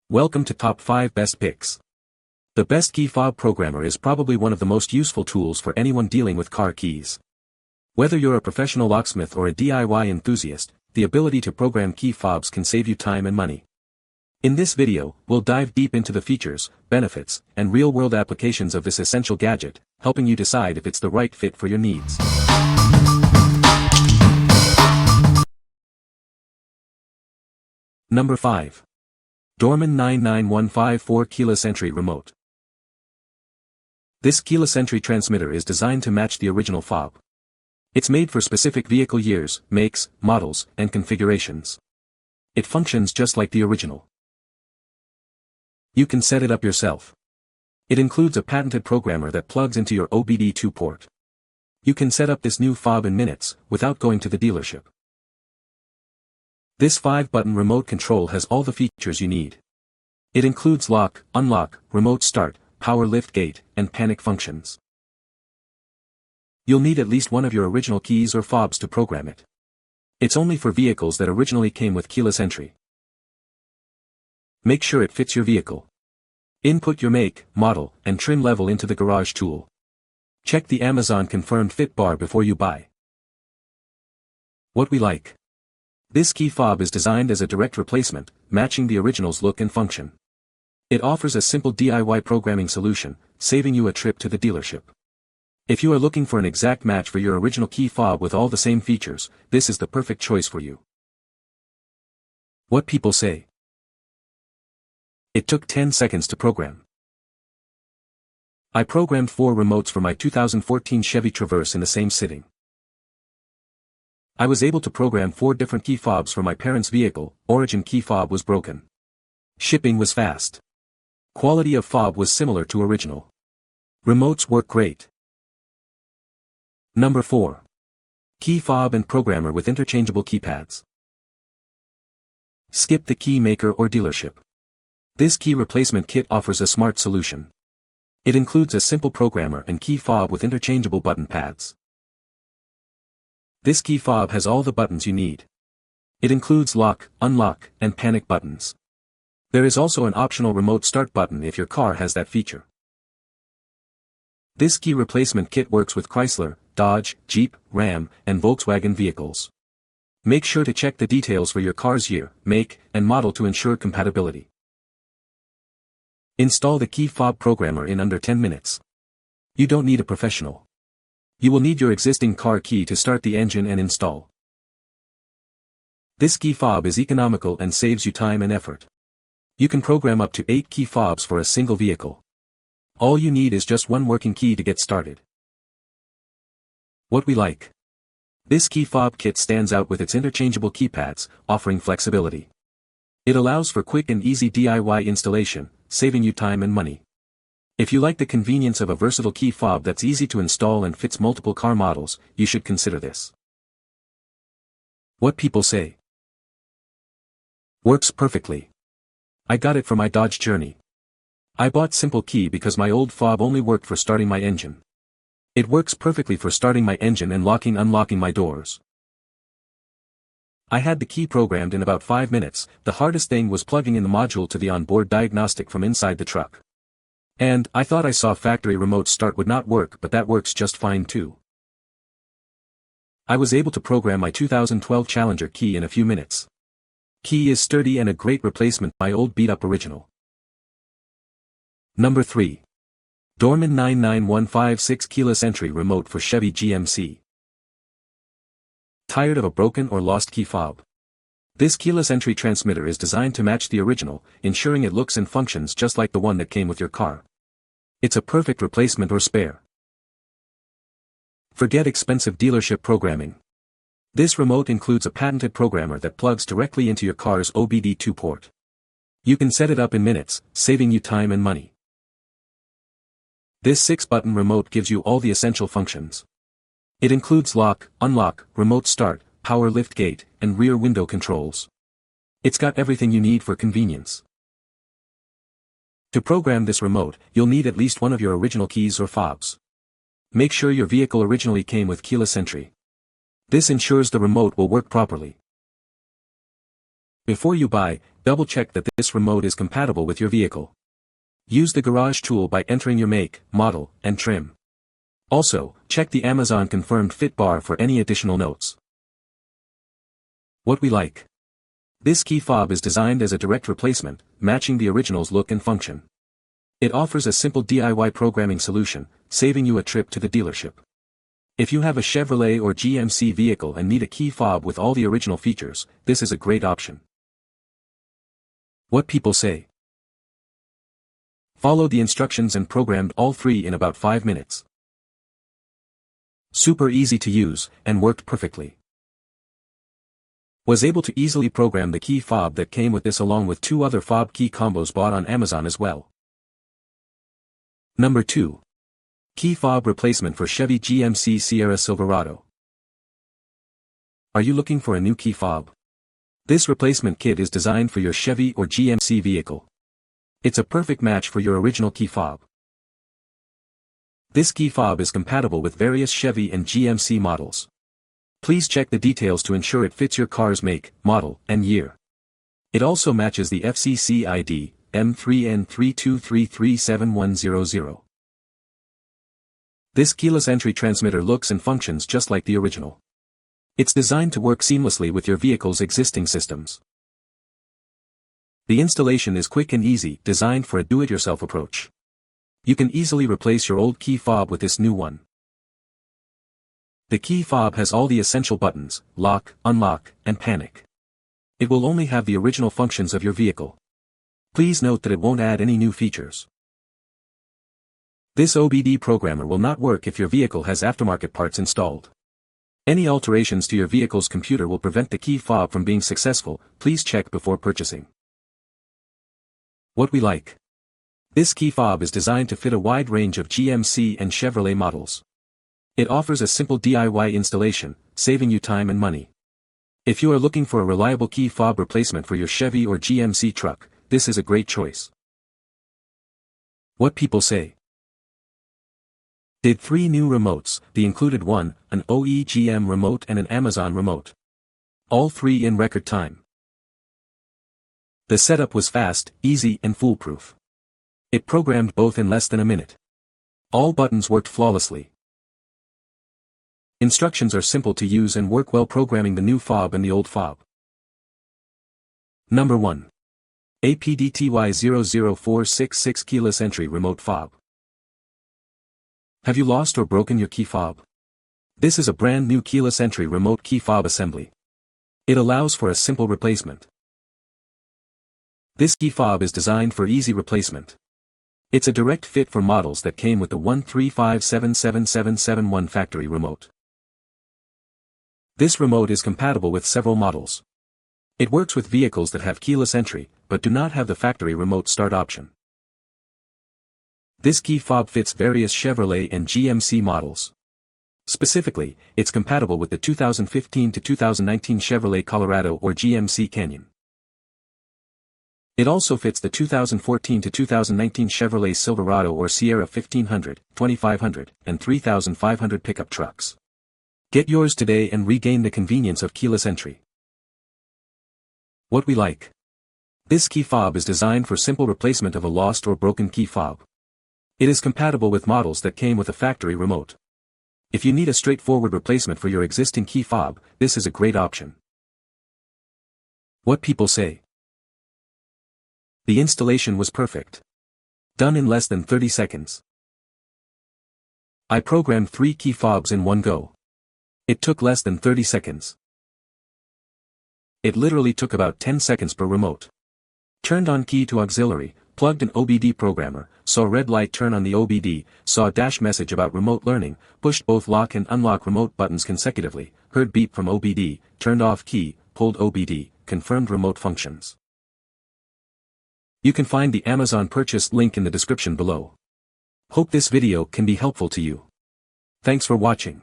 Welcome to Top 5 Best Picks. The Best Key Fob Programmer is probably one of the most useful tools for anyone dealing with car keys. Whether you're a professional locksmith or a DIY enthusiast, the ability to program key fobs can save you time and money. In this video, we'll dive deep into the features, benefits, and real-world applications of this essential gadget, helping you decide if it's the right fit for your needs. Number 5. Dorman 99154 Keyless Entry Remote. This keyless entry transmitter is designed to match the original fob. It's made for specific vehicle years, makes, models, and configurations. It functions just like the original. You can set it up yourself. It includes a patented programmer that plugs into your APDTY port. You can set up this new fob in minutes, without going to the dealership. This 5-button remote control has all the features you need. It includes lock, unlock, remote start, power lift gate, and panic functions. You'll need at least one of your original keys or fobs to program it. It's only for vehicles that originally came with keyless entry. Make sure it fits your vehicle. Input your make, model, and trim level into the garage tool. Check the Amazon confirmed fit bar before you buy. What we like. This key fob is designed as a direct replacement, matching the original's look and function. It offers a simple DIY programming solution, saving you a trip to the dealership. If you are looking for an exact match for your original key fob with all the same features, this is the perfect choice for you. What people say. It took 10 seconds to program. I programmed 4 remotes for my 2014 Chevy Traverse in the same sitting. I was able to program 4 different key fobs for my parents' vehicle. Origin key fob was broken. Shipping was fast. Quality of fob was similar to original. Remotes work great. Number 4. Key fob and programmer with interchangeable keypads. Skip the key maker or dealership. This key replacement kit offers a smart solution. It includes a simple programmer and key fob with interchangeable button pads. This key fob has all the buttons you need. It includes lock, unlock, and panic buttons. There is also an optional remote start button if your car has that feature. This key replacement kit works with Chrysler, Dodge, Jeep, Ram, and Volkswagen vehicles. Make sure to check the details for your car's year, make, and model to ensure compatibility. Install the Key Fob Programmer in under 10 minutes. You don't need a professional. You will need your existing car key to start the engine and install. This key fob is economical and saves you time and effort. You can program up to 8 key fobs for a single vehicle. All you need is just one working key to get started. What we like. This key fob kit stands out with its interchangeable keypads, offering flexibility. It allows for quick and easy DIY installation, saving you time and money. If you like the convenience of a versatile key fob that's easy to install and fits multiple car models, you should consider this. What people say. Works perfectly. I got it for my Dodge Journey. I bought Simple Key because my old fob only worked for starting my engine. It works perfectly for starting my engine and unlocking my doors. I had the key programmed in about 5 minutes. The hardest thing was plugging in the module to the onboard diagnostic from inside the truck. And I thought I saw factory remote start would not work, but that works just fine too. I was able to program my 2012 Challenger key in a few minutes. Key is sturdy and a great replacement for my old beat-up original. Number 3. Dorman 99156 Keyless Entry Remote for Chevy GMC. Tired of a broken or lost key fob? This keyless entry transmitter is designed to match the original, ensuring it looks and functions just like the one that came with your car. It's a perfect replacement or spare. Forget expensive dealership programming. This remote includes a patented programmer that plugs directly into your car's APDTY port. You can set it up in minutes, saving you time and money. This 6-button remote gives you all the essential functions. It includes lock, unlock, remote start, power lift gate, and rear window controls. It's got everything you need for convenience. To program this remote, you'll need at least one of your original keys or fobs. Make sure your vehicle originally came with keyless entry. This ensures the remote will work properly. Before you buy, double-check that this remote is compatible with your vehicle. Use the garage tool by entering your make, model, and trim. Also, check the Amazon confirmed fit bar for any additional notes. What we like. This key fob is designed as a direct replacement, matching the original's look and function. It offers a simple DIY programming solution, saving you a trip to the dealership. If you have a Chevrolet or GMC vehicle and need a key fob with all the original features, this is a great option. What people say. Followed the instructions and programmed all three in about 5 minutes. Super easy to use, and worked perfectly. Was able to easily program the key fob that came with this along with 2 other fob key combos bought on Amazon as well. Number 2. Key fob replacement for Chevy GMC Sierra Silverado. Are you looking for a new key fob? This replacement kit is designed for your Chevy or GMC vehicle. It's a perfect match for your original key fob. This key fob is compatible with various Chevy and GMC models. Please check the details to ensure it fits your car's make, model, and year. It also matches the FCC ID, M3N32337100. This keyless entry transmitter looks and functions just like the original. It's designed to work seamlessly with your vehicle's existing systems. The installation is quick and easy, designed for a do-it-yourself approach. You can easily replace your old key fob with this new one. The key fob has all the essential buttons, lock, unlock, and panic. It will only have the original functions of your vehicle. Please note that it won't add any new features. This OBD programmer will not work if your vehicle has aftermarket parts installed. Any alterations to your vehicle's computer will prevent the key fob from being successful. Please check before purchasing. What we like. This key fob is designed to fit a wide range of GMC and Chevrolet models. It offers a simple DIY installation, saving you time and money. If you are looking for a reliable key fob replacement for your Chevy or GMC truck, this is a great choice. What people say. Did 3 new remotes, the included one, an OEGM remote and an Amazon remote. All 3 in record time. The setup was fast, easy and foolproof. It programmed both in less than a minute. All buttons worked flawlessly. Instructions are simple to use and work well programming the new fob and the old fob. Number 1. APDTY 00466 Keyless Entry Remote Fob. Have you lost or broken your key fob? This is a brand new keyless entry remote key fob assembly. It allows for a simple replacement. This key fob is designed for easy replacement. It's a direct fit for models that came with the 1357771 factory remote. This remote is compatible with several models. It works with vehicles that have keyless entry, but do not have the factory remote start option. This key fob fits various Chevrolet and GMC models. Specifically, it's compatible with the 2015 to 2019 Chevrolet Colorado or GMC Canyon. It also fits the 2014 to 2019 Chevrolet Silverado or Sierra 1500, 2500, and 3500 pickup trucks. Get yours today and regain the convenience of keyless entry. What we like. This key fob is designed for simple replacement of a lost or broken key fob. It is compatible with models that came with a factory remote. If you need a straightforward replacement for your existing key fob, this is a great option. What people say. The installation was perfect. Done in less than 30 seconds. I programmed 3 key fobs in one go. It took less than 30 seconds. It literally took about 10 seconds per remote. Turned on key to auxiliary, plugged an OBD programmer, saw red light turn on the OBD, saw a dash message about remote learning, pushed both lock and unlock remote buttons consecutively, heard beep from OBD, turned off key, pulled OBD, confirmed remote functions. You can find the Amazon purchase link in the description below. Hope this video can be helpful to you. Thanks for watching.